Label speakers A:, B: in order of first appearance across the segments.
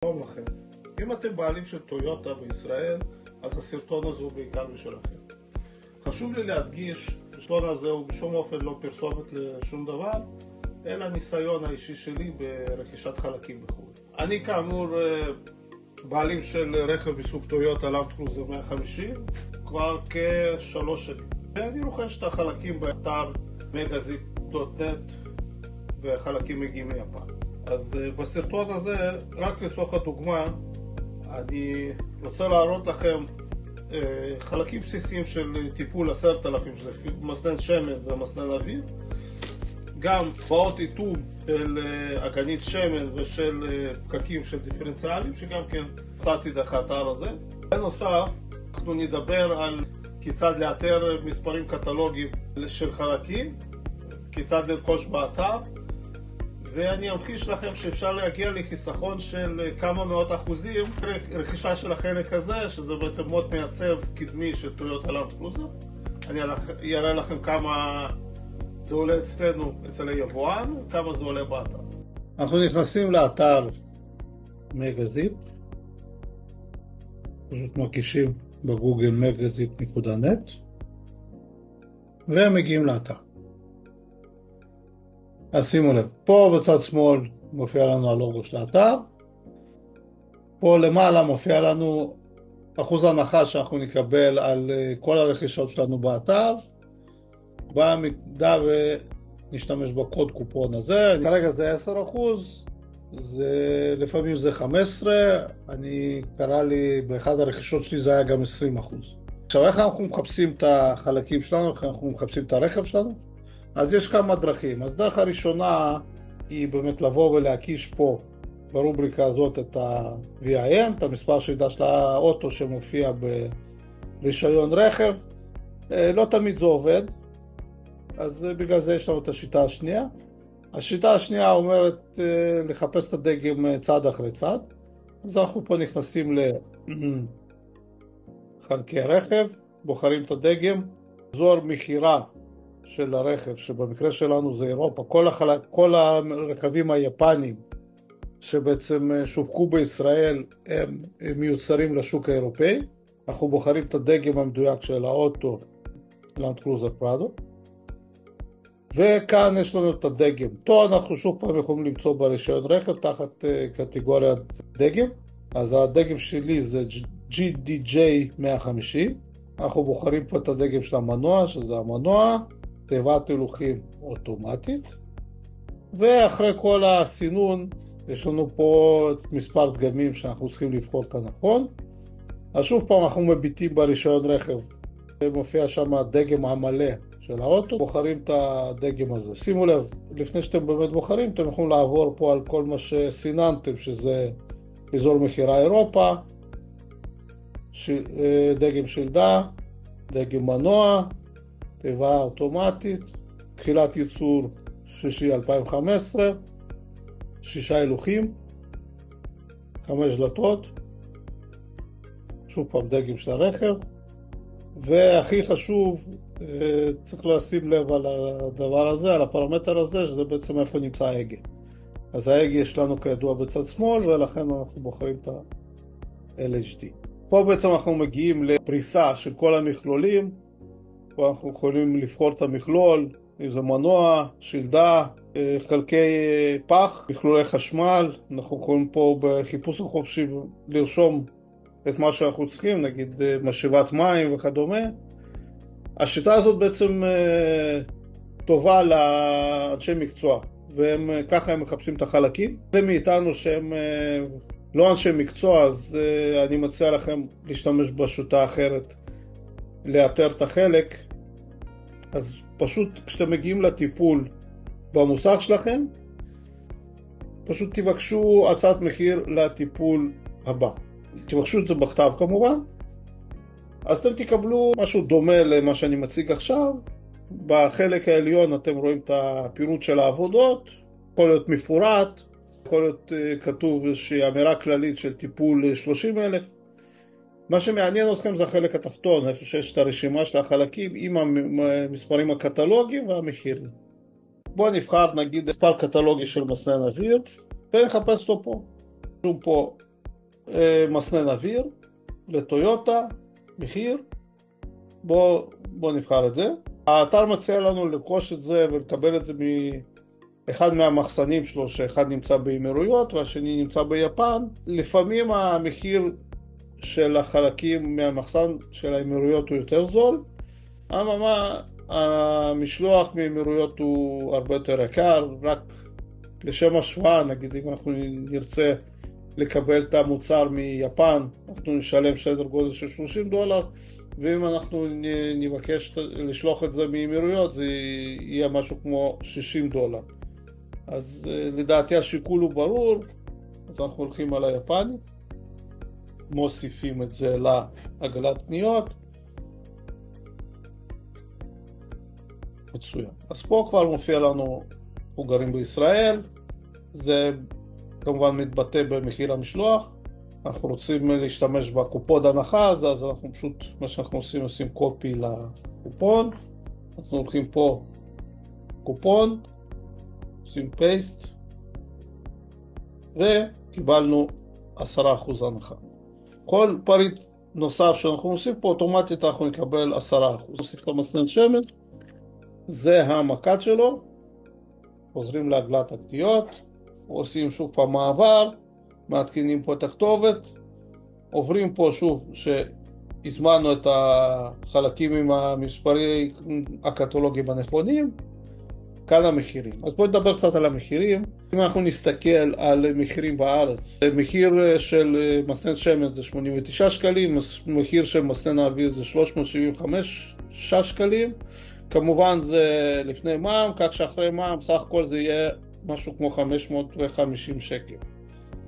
A: שלום לכם. אם אתם בעלים של טויוטה בישראל, אז הסרטון הזה הוא בעיקר בשבילכם. חשוב לי להדגיש, הסרטון הזה הוא בשום אופן לא פרסומת לשום דבר, אלא ניסיון האישי שלי ברכישת חלקים בחו"ל. אני כאמור בעלים של רכב מסוג טויוטה לנד קרוזר 150 כבר כ3 שנים. ואני רוכש את החלקים באתר megazip.net וחלקים מגיעים מיפן. אז בסרטון הזה, רק לצורך הדוגמה, אני רוצה להראות לכם חלקים בסיסיים של טיפול 10,000, שזה מסנן שמן ומסנן אוויר, גם באות איתום של אגנית שמן ושל פקקים של דיפרנציאלים, שגם כן מצאתי דרך האתר הזה. בנוסף, אנחנו נדבר על כיצד לאתר מספרים קטלוגיים של חלקים, כיצד לרכוש באתר, ואני אמחיש לכם שאפשר להגיע לחיסכון של כמה מאות אחוזים רכישה של החלק הזה, שזה בעצם מוט מייצב קדמי של טויוטה לנד קרוזר. אני אראה לכם כמה זה עולה אצלנו, אצל היבואן, כמה זה עולה באתר. אנחנו נכנסים לאתר מגזיפ, פשוט מקישים בגוגל megazip.net ומגיעים לאתר. אז שימו לב, פה בצד שמאל מופיע לנו הלוגו של האתר, פה למעלה מופיע לנו אחוז הנחה שאנחנו נקבל על כל הרכישות שלנו באתר, במידה ונשתמש בקוד קופון הזה. כרגע זה 10%, לפעמים זה 15%, אני קרא לי באחד הרכישות שלי זה היה גם 20%. עכשיו איך אנחנו מחפשים את החלקים שלנו, איך אנחנו מחפשים את הרכב שלנו? אז יש כמה דרכים. אז דרך הראשונה היא באמת לבוא ולהקיש פה ברובריקה הזאת את ה-VIN, את המספר שידע של האוטו שמופיע ברישיון רכב. לא תמיד זה עובד, אז בגלל זה יש לנו את השיטה השנייה. השיטה השנייה אומרת לחפש את הדגם צד אחרי צד. אז אנחנו פה נכנסים לחלקי רכב, בוחרים את הדגם, אזור מחירה של הרכב, שבמקרה שלנו זה אירופה. כל הרכבים היפנים שבעצם שווקו בישראל הם מיוצרים לשוק האירופאי. אנחנו בוחרים את הדגם המדויק של האוטו לנד קרוזר פרדו, וכאן יש לנו את הדגם. אותו אנחנו שוב פעם יכולים למצוא ברישיון רכב תחת קטגוריית דגם. אז הדגם שלי זה GDJ 150. אנחנו בוחרים פה את הדגם של המנוע, שזה המנוע, תיבת הילוכים אוטומטית, ואחרי כל הסינון יש לנו פה מספר דגמים שאנחנו צריכים לבחור את הנכון. אז שוב פעם אנחנו מביטים ברישיון רכב, מופיע שם הדגם המלא של האוטו, בוחרים את הדגם הזה. שימו לב, לפני שאתם באמת בוחרים, אתם יכולים לעבור פה על כל מה שסיננתם, שזה אזור מחירה אירופה, דגם שלדה, דגם מנוע, תיבה אוטומטית, תחילת ייצור 6/2015, 6 הילוכים, 5 דלתות, שוב פעם דגם של הרכב, והכי חשוב, צריך לשים לב על הדבר הזה, על הפרמטר הזה, שזה בעצם איפה נמצא ההגה. אז ההגה יש לנו כידוע בצד שמאל, ולכן אנחנו בוחרים את ה-LHD. פה בעצם אנחנו מגיעים לפריסה של כל המכלולים. פה אנחנו יכולים לבחור את המכלול, אם זה מנוע, שלדה, חלקי פח, מכלולי חשמל. אנחנו יכולים פה בחיפוש החופשי לרשום את מה שאנחנו צריכים, נגיד משאבת מים וכדומה. השיטה הזאת בעצם טובה לאנשי מקצוע, וככה הם מחפשים את החלקים. זה מאיתנו שהם לא אנשי מקצוע, אז אני מציע לכם להשתמש בשיטה אחרת לאתר את החלק. אז פשוט כשאתם מגיעים לטיפול במוסך שלכם, פשוט תבקשו הצעת מחיר לטיפול הבא. תבקשו את זה בכתב כמובן. אז אתם תקבלו משהו דומה למה שאני מציג עכשיו. בחלק העליון אתם רואים את הפירוט של העבודות, יכול להיות מפורט, יכול להיות כתוב איזושהי אמירה כללית של טיפול 30,000. מה שמעניין אתכם זה החלק התחתון, איפה שיש את הרשימה של החלקים עם המספרים הקטלוגיים והמחירים. בואו נבחר נגיד מספר קטלוגי של מסנן אוויר ונחפש אותו פה. רשום פה מסנן אוויר, לטויוטה, מחיר, בוא נבחר את זה. האתר מציע לנו לרכוש את זה ולקבל את זה מאחד מהמחסנים שלו, שאחד נמצא באמירויות והשני נמצא ביפן. לפעמים המחיר של החלקים מהמחסן של האמירויות הוא יותר זול, אממה המשלוח מאמירויות הוא הרבה יותר יקר. רק לשם השוואה, נגיד אם אנחנו נרצה לקבל את המוצר מיפן, אנחנו נשלם סדר גודל של $30, ואם אנחנו נבקש לשלוח את זה מאמירויות זה יהיה משהו כמו $60. אז לדעתי השיקול הוא ברור, אז אנחנו הולכים על היפני, מוסיפים את זה לעגלת קניות. מצוין. אז פה כבר מופיע לנו אנחנו גרים בישראל, זה כמובן מתבטא במחיר המשלוח. אנחנו רוצים להשתמש בקופון הנחה, אז אנחנו פשוט, מה שאנחנו עושים קופי לקופון. אנחנו הולכים פה קופון, עושים פייסט, וקיבלנו 10% הנחה. כל פריט נוסף שאנחנו עושים פה, אוטומטית אנחנו נקבל 10%. נוסיף את המסנן שמן, זה המקד שלו. חוזרים לעגלת הקניות, עושים שוב פעם מעבר, מעדכנים פה את הכתובת, עוברים פה שוב שהזמנו את החלקים עם המספרי הקטלוגים הנכונים. כאן המחירים. אז בואו נדבר קצת על המחירים. אם אנחנו נסתכל על מחירים בארץ, מחיר של מסנן שמן זה 89 שקלים, מחיר של מסנן האוויר זה 375 שקלים. כמובן זה לפני מע"מ, כך שאחרי מע"מ סך הכל זה יהיה משהו כמו 550 שקל.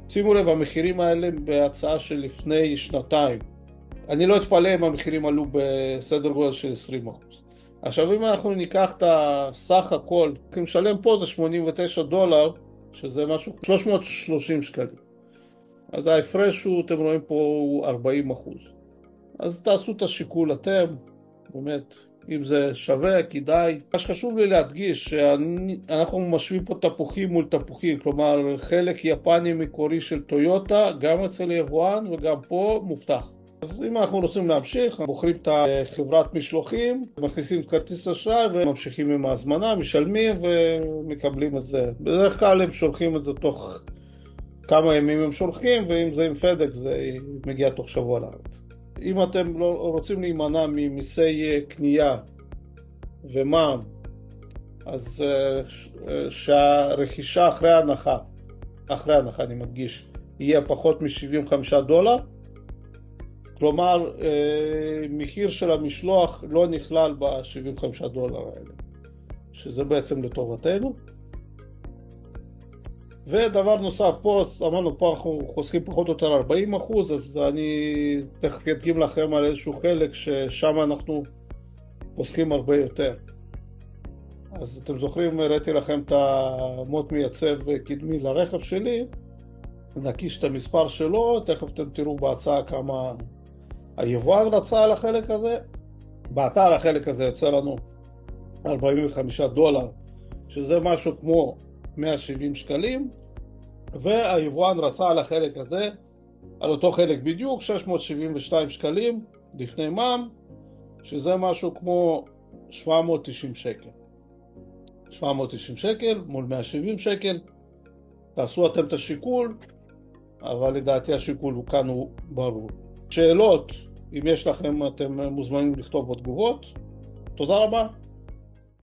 A: שימו לב, המחירים האלה בהצעה של לפני שנתיים. אני לא אתפלא אם המחירים עלו בסדר גודל של 20%. עכשיו אם אנחנו ניקח את הסך הכל, נשלם פה זה $89, שזה משהו 330 שקלים. אז ההפרש הוא, אתם רואים פה, הוא 40%. אז תעשו את השיקול אתם, באמת, אם זה שווה, כדאי. מה שחשוב לי להדגיש, שאנחנו משווים פה תפוחים מול תפוחים, כלומר חלק יפני מקורי של טויוטה, גם אצל יבואן וגם פה מובטח. אז אם אנחנו רוצים להמשיך, בוחרים את חברת משלוחים, מכניסים את כרטיס אשראי וממשיכים עם ההזמנה, משלמים ומקבלים את זה. בדרך כלל הם שולחים את זה תוך כמה ימים הם שולחים, ואם זה עם פדקס זה מגיע תוך שבוע לארץ. אם אתם לא רוצים להימנע ממיסי קנייה ומע"מ, אז שהרכישה אחרי ההנחה אני מדגיש, יהיה פחות $75. כלומר, מחיר של המשלוח לא נכלל $75 האלה, שזה בעצם לטובתנו. ודבר נוסף, פה אמרנו, פה אנחנו חוסכים פחות או יותר 40%, אז אני תכף אדגים לכם על איזשהו חלק ששם אנחנו חוסכים הרבה יותר. אז אתם זוכרים, הראיתי לכם את המוט מייצב קדמי לרכב שלי, נקיש את המספר שלו, תכף אתם תראו בהצעה כמה היבואן רצה על החלק הזה. באתר החלק הזה יוצא לנו $45, שזה משהו כמו 170 שקלים, והיבואן רצה על החלק הזה, על אותו חלק בדיוק, 672 שקלים לפני מע"מ, שזה משהו כמו 790 שקל. 790 שקל מול 170 שקל. תעשו אתם את השיקול, אבל לדעתי השיקול הוא כאן הוא ברור. שאלות, אם יש לכם, אתם מוזמנים לכתוב בתגובות. תודה רבה.